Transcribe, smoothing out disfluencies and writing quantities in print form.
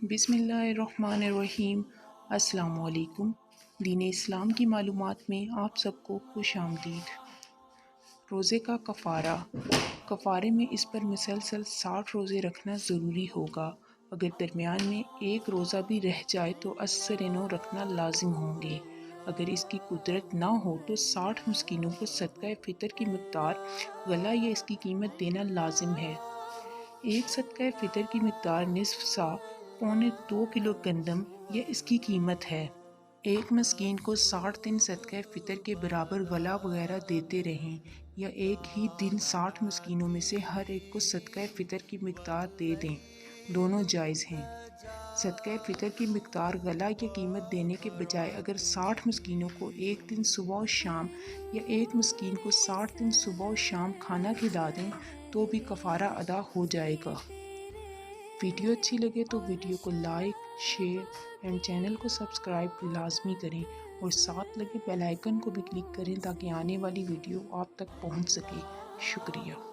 بسم اللہ الرحمن الرحیم۔ السلام علیکم۔ دین اسلام کی معلومات میں آپ سب کو خوش آمدید۔ روزے کا کفارہ۔ کفارے میں اس پر مسلسل 60 روزے رکھنا ضروری ہوگا۔ اگر درمیان میں ایک روزہ بھی رہ جائے تو 80 نو رکھنا لازم ہوں گے۔ اگر اس کی قدرت نہ ہو تو 60 مسکینوں کو صدقہ فطر کی مقدار غلہ یا اس کی قیمت دینا لازم ہے۔ ایک صدقہ فطر کی مقدار نصف سا پونے 2 کلو گندم یا اس کی قیمت ہے۔ ایک مسکین کو 60 دن صدقہ فطر کے برابر غلہ وغیرہ دیتے رہیں یا ایک ہی دن 60 مسکینوں میں سے ہر ایک کو صدقہ فطر کی مقدار دے دیں، دونوں جائز ہیں۔ صدقہ فطر کی مقدار غلہ یا قیمت دینے کے بجائے اگر 60 مسکینوں کو ایک دن صبح و شام یا ایک مسکین کو 60 دن صبح و شام کھانا کھلا دیں تو بھی کفارہ ادا ہو جائے گا۔ ویڈیو اچھی لگے تو ویڈیو کو لائک، شیئر اینڈ چینل کو سبسکرائب لازمی کریں اور ساتھ لگے بیل آئیکن کو بھی کلک کریں تاکہ آنے والی ویڈیو آپ تک پہنچ سکے۔ شکریہ۔